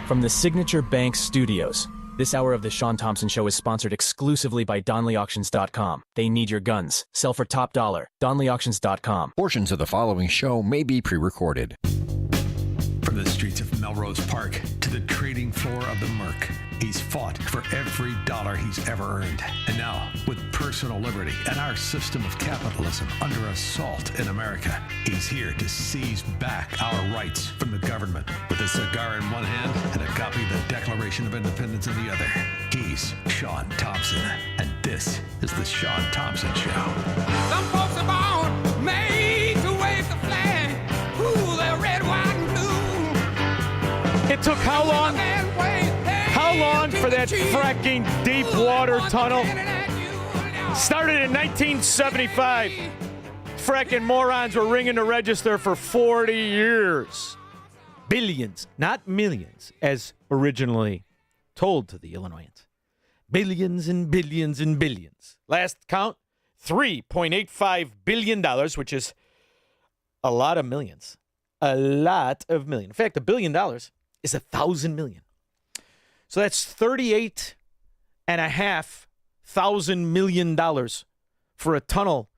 From the Signature Bank Studios, this hour of the Shaun Thompson Show is sponsored exclusively by DonleyAuctions.com. They need your guns. Sell for top dollar. DonleyAuctions.com. Portions of the following show may be pre-recorded. From the streets of Melrose Park to the trading floor of the Merc, he's fought for every dollar he's ever earned. And now, with personal liberty and our system of capitalism under assault in America, he's here to seize back our rights from the government. With a cigar in one hand and a copy of the Declaration of Independence in the other, he's Shaun Thompson. And this is the Shaun Thompson Show. Some folks are born made to wave the flag. Ooh, they're red, white, and blue. It took how long? How long for that fracking deep water tunnel? Started in 1975. Fracking morons were ringing the register for 40 years. Billions, not millions, as originally told to the Illinoisans. Billions and billions and billions. Last count, $3.85 billion, which is a lot of millions. A lot of millions. In fact, $1 billion is 1,000 million. So that's $38.5 million for a tunnel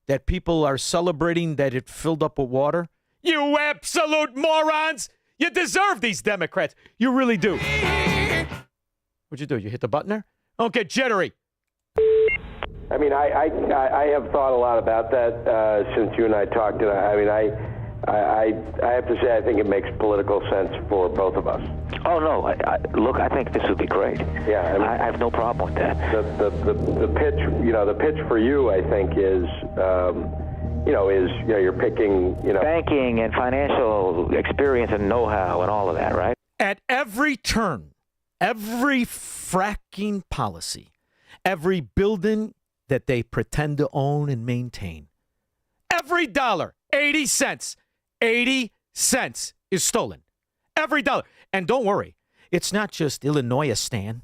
that people are celebrating that it filled up with water. You absolute morons! You deserve these Democrats. You really do. What'd you do? You hit the button there? Don't get jittery. I mean, I have thought a lot about that since you and I talked. And I have to say, I think it makes political sense for both of us. Oh no! Look, I think this would be great. Yeah, I mean, I have no problem with that. The pitch, the pitch for you, I think, is, you're picking, banking and financial experience and know-how and all of that, right? At every turn, every fracking policy, every building that they pretend to own and maintain, every dollar, 80 cents is stolen. Every dollar. And don't worry, it's not just Illinois-istan.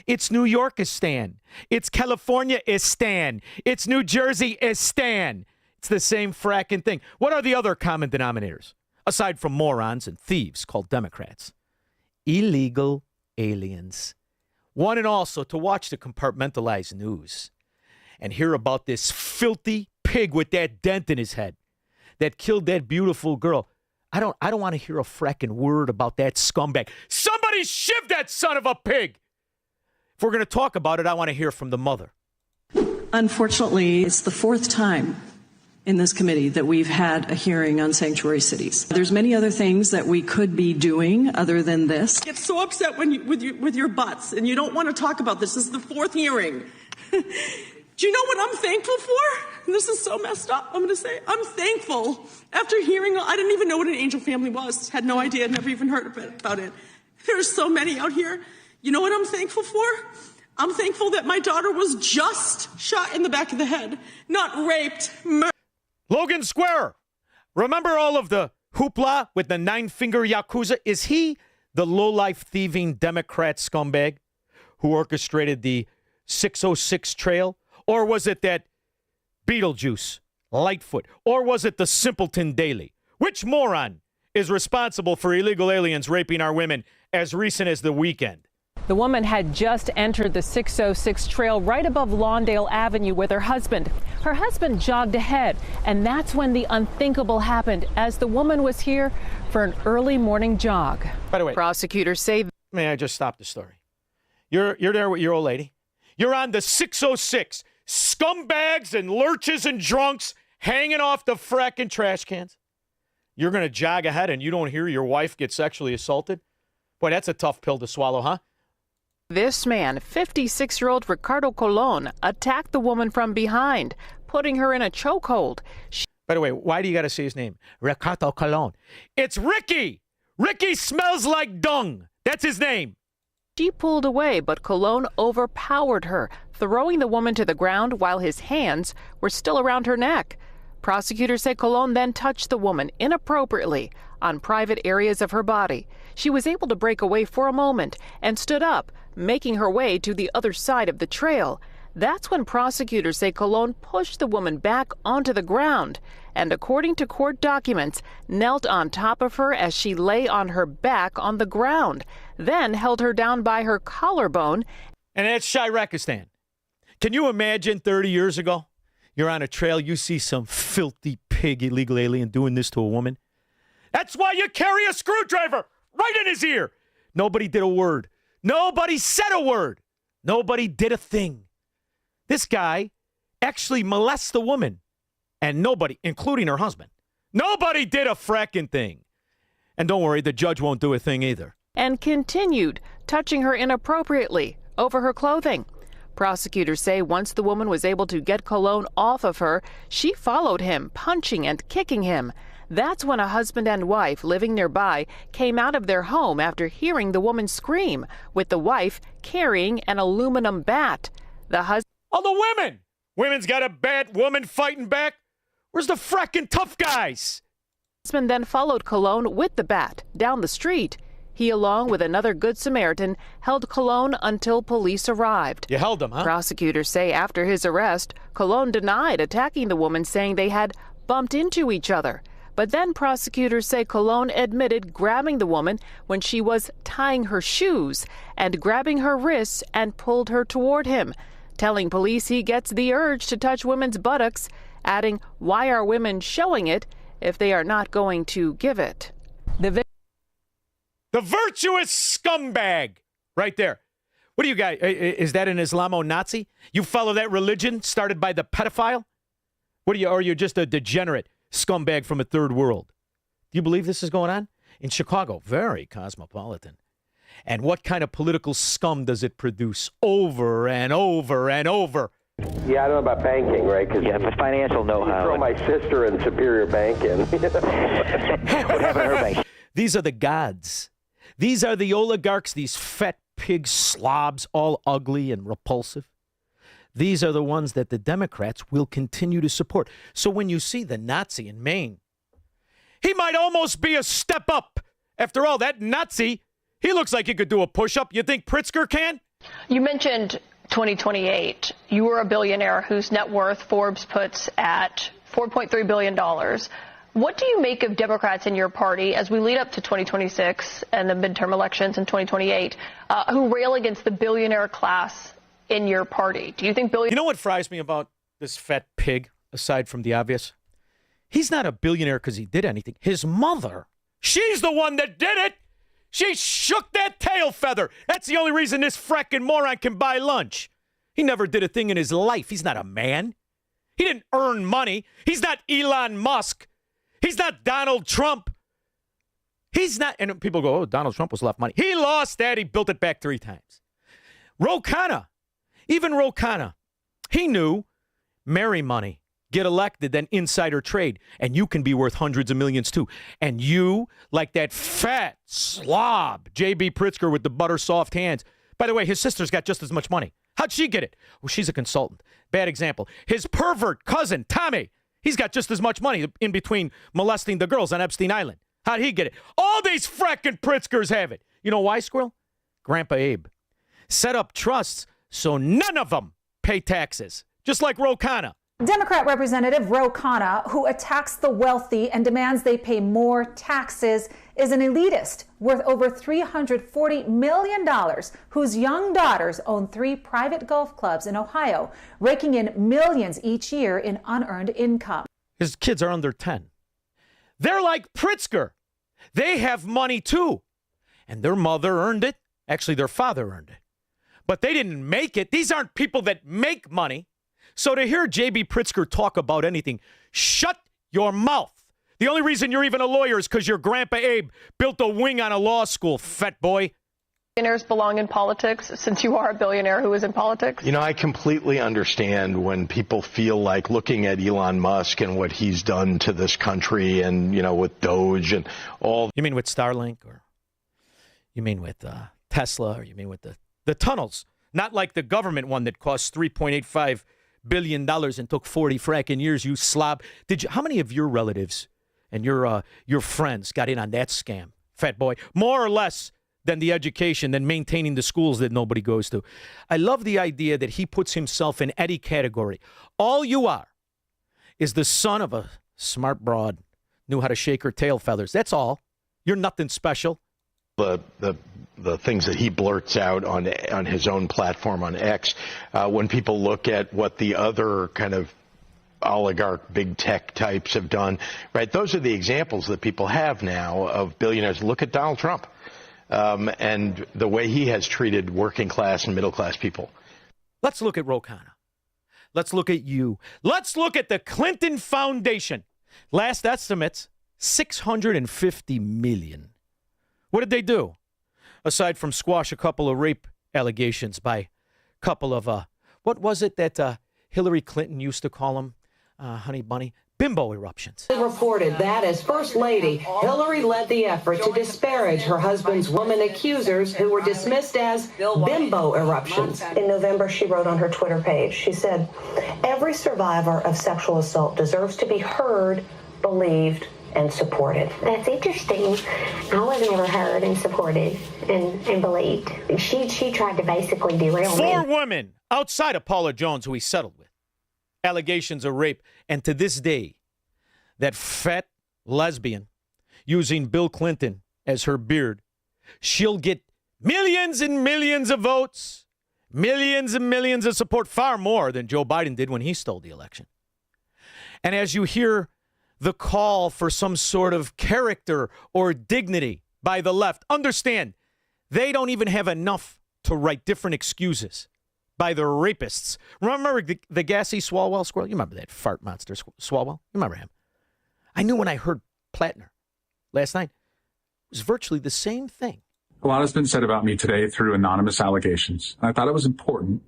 It's New York-istan. It's California-istan. It's New Jersey-istan. It's the same fracking thing. What are the other common denominators, aside from morons and thieves called Democrats? Illegal aliens. One and also to watch the compartmentalized news and hear about this filthy pig with that dent in his head that killed that beautiful girl. I don't want to hear a fracking word about that scumbag. Somebody shiv that son of a pig. If we're going to talk about it, I want to hear from the mother. Unfortunately, it's the fourth time in this committee that we've had a hearing on sanctuary cities. There's many other things that we could be doing other than this. I get so upset with your butts, and you don't want to talk about this. This is the fourth hearing. Do you know what I'm thankful for? And this is so messed up. I'm going to say I'm thankful. After hearing, I didn't even know what an angel family was. Had no idea. Never even heard about it. There's so many out here. You know what I'm thankful for? I'm thankful that my daughter was just shot in the back of the head, not raped. Logan Square. Remember all of the hoopla with the nine-finger Yakuza? Is he the low-life thieving Democrat scumbag who orchestrated the 606 trail? Or was it that Beetlejuice, Lightfoot? Or was it the Simpleton Daily? Which moron is responsible for illegal aliens raping our women as recent as the weekend? The woman had just entered the 606 trail right above Lawndale Avenue with her husband. Her husband jogged ahead, and that's when the unthinkable happened as the woman was here for an early morning jog. By the way, prosecutors say... May I just stop the story? You're there with your old lady. You're on the 606. Scumbags and lurches and drunks hanging off the fracking trash cans. You're going to jog ahead and you don't hear your wife get sexually assaulted? Boy, that's a tough pill to swallow, huh? This man, 56-year-old Ricardo Colon, attacked the woman from behind, putting her in a chokehold. By the way, why do you got to say his name? Ricardo Colon. It's Ricky! Ricky smells like dung. That's his name. She pulled away, but Colon overpowered her, throwing the woman to the ground while his hands were still around her neck. Prosecutors say Colon then touched the woman inappropriately on private areas of her body. She was able to break away for a moment and stood up, making her way to the other side of the trail. That's when prosecutors say Colon pushed the woman back onto the ground and, according to court documents, knelt on top of her as she lay on her back on the ground, then held her down by her collarbone. And that's Shirakistan. Can you imagine 30 years ago? You're on a trail, you see some filthy pig illegal alien doing this to a woman. That's why you carry a screwdriver right in his ear. Nobody did a word. Nobody said a word. Nobody did a thing. This guy actually molests the woman. And nobody, including her husband, nobody did a fracking thing. And don't worry, the judge won't do a thing either. And continued touching her inappropriately over her clothing. Prosecutors say once the woman was able to get Colon off of her, she followed him, punching and kicking him. That's when a husband and wife living nearby came out of their home after hearing the woman scream, with the wife carrying an aluminum bat. The husband... Oh, the women! Women's got a bat, woman fighting back. Where's the fracking tough guys? The husband then followed Colon with the bat down the street. He, along with another Good Samaritan, held Colon until police arrived. You held him, huh? Prosecutors say after his arrest, Colon denied attacking the woman, saying they had bumped into each other. But then prosecutors say Colon admitted grabbing the woman when she was tying her shoes and grabbing her wrists and pulled her toward him, telling police he gets the urge to touch women's buttocks, adding, "Why are women showing it if they are not going to give it?" The virtuous scumbag right there. What do you guys, is that an Islamo-Nazi? You follow that religion started by the pedophile? What are you, or you're just a degenerate scumbag from a third world? Do you believe this is going on? In Chicago, very cosmopolitan. And what kind of political scum does it produce over and over and over? Yeah, I don't know about banking, right? Cause yeah, but financial know-how. Throw my sister in Superior Bank in. What happened to her bank? These are the gods. These are the oligarchs, these fat pig slobs, all ugly and repulsive. These are the ones that the Democrats will continue to support. So when you see the Nazi in Maine, he might almost be a step up. After all, that Nazi, he looks like he could do a push-up. You think Pritzker can? You mentioned 2028. You were a billionaire whose net worth Forbes puts at $4.3 billion. What do you make of Democrats in your party as we lead up to 2026 and the midterm elections in 2028 who rail against the billionaire class in your party? Do you think You know what fries me about this fat pig, aside from the obvious? He's not a billionaire because he did anything. His mother, she's the one that did it. She shook that tail feather. That's the only reason this fracking moron can buy lunch. He never did a thing in his life. He's not a man. He didn't earn money. He's not Elon Musk. He's not Donald Trump. He's not, and people go, oh, Donald Trump was left money. He lost that. He built it back 3 times. Ro Khanna, even Ro Khanna, he knew marry money, get elected, then insider trade, and you can be worth hundreds of millions too. And you, like that fat slob, J.B. Pritzker with the butter soft hands. By the way, his sister's got just as much money. How'd she get it? Well, she's a consultant. Bad example. His pervert cousin, Tommy, he's got just as much money in between molesting the girls on Epstein Island. How'd he get it? All these fracking Pritzkers have it. You know why, Squirrel? Grandpa Abe set up trusts so none of them pay taxes, just like Ro Khanna. Democrat Representative Ro Khanna, who attacks the wealthy and demands they pay more taxes, is an elitist worth over $340 million, whose young daughters own 3 private golf clubs in Ohio, raking in millions each year in unearned income. His kids are under 10. They're like Pritzker. They have money too. And their mother earned it. Actually, their father earned it. But they didn't make it. These aren't people that make money. So to hear J.B. Pritzker talk about anything, shut your mouth. The only reason you're even a lawyer is because your Grandpa Abe built a wing on a law school, fat boy. Billionaires belong in politics, since you are a billionaire who is in politics? You know, I completely understand when people feel like looking at Elon Musk and what he's done to this country and, you know, with Doge and all. You mean with Starlink, or you mean with Tesla, or you mean with the tunnels? Not like the government one that costs $3.85 billion and took 40 fracking years, you slob. How many of your relatives and your friends got in on that scam, fat boy? More or less than the education, than maintaining the schools that nobody goes to. I love the idea that he puts himself in any category. All you are is the son of a smart broad, knew how to shake her tail feathers. That's all. You're nothing special. The things that he blurts out on his own platform on X, when people look at what the other kind of oligarch big tech types have done, right? Those are the examples that people have now of billionaires. Look at Donald Trump and the way he has treated working class and middle class people. Let's look at Ro Khanna. Let's look at you. Let's look at the Clinton Foundation. Last estimates, $650 million. What did they do? Aside from squash a couple of rape allegations by a couple of, what was it that Hillary Clinton used to call them, honey bunny? Bimbo eruptions. Reported that as First Lady, Hillary led the effort to disparage her husband's woman accusers who were dismissed as bimbo eruptions. In November, she wrote on her Twitter page, she said, "Every survivor of sexual assault deserves to be heard, believed, and supported." That's interesting. I wasn't ever heard and supported and believed. She tried to basically derail me. 4 women outside of Paula Jones, who he settled with, allegations of rape. And to this day, that fat lesbian using Bill Clinton as her beard, she'll get millions and millions of votes, millions and millions of support, far more than Joe Biden did when he stole the election. And as you hear the call for some sort of character or dignity by the left, understand they don't even have enough to write different excuses by the rapists. Remember the gassy Swalwell squirrel? You remember that fart monster Swalwell? You remember him? I knew when I heard Platner last night, it was virtually the same thing. A lot has been said about me today through anonymous allegations. I thought it was important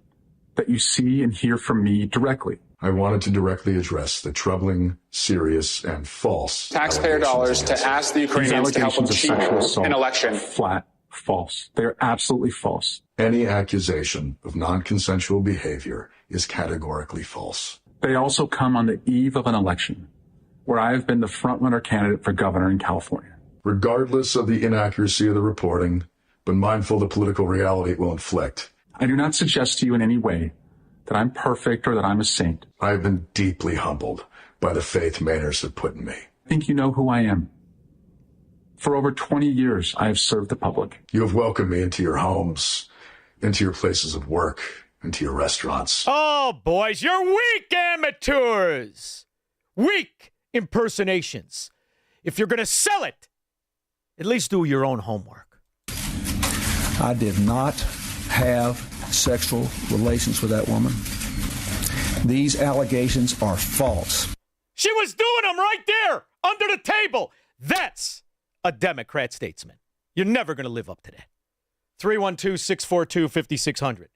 that you see and hear from me directly. I wanted to directly address the troubling, serious, and false taxpayer dollars to ask the Ukrainians to help them cheat an election. Flat false. They're absolutely false. Any accusation of non-consensual behavior is categorically false. They also come on the eve of an election where I have been the front-runner candidate for governor in California. Regardless of the inaccuracy of the reporting, but mindful of the political reality it will inflict. I do not suggest to you in any way that I'm perfect or that I'm a saint. I have been deeply humbled by the faith Mainers have put in me. I think you know who I am. For over 20 years, I have served the public. You have welcomed me into your homes, into your places of work, into your restaurants. Oh, boys, you're weak amateurs. Weak impersonations. If you're going to sell it, at least do your own homework. I did not have sexual relations with that woman. These allegations are false. She was doing them right there, under the table. That's a Democrat statesman. You're never going to live up to that. 312-642-5600.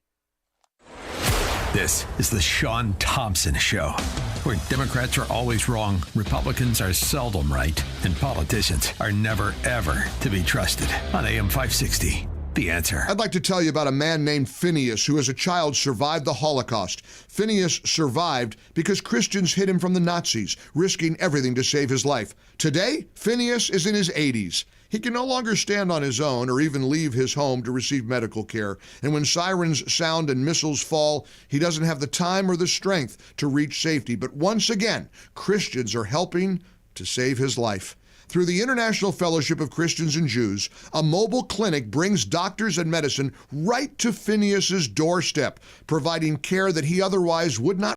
This is the Shaun Thompson Show, where Democrats are always wrong, Republicans are seldom right, and politicians are never, ever to be trusted. On AM 560, The Answer. I'd like to tell you about a man named Phineas who as a child survived the Holocaust. Phineas survived because Christians hid him from the Nazis, risking everything to save his life. Today, Phineas is in his 80s. He can no longer stand on his own or even leave his home to receive medical care. And when sirens sound and missiles fall, he doesn't have the time or the strength to reach safety. But once again, Christians are helping to save his life. Through the International Fellowship of Christians and Jews, a mobile clinic brings doctors and medicine right to Phineas's doorstep, providing care that he otherwise would not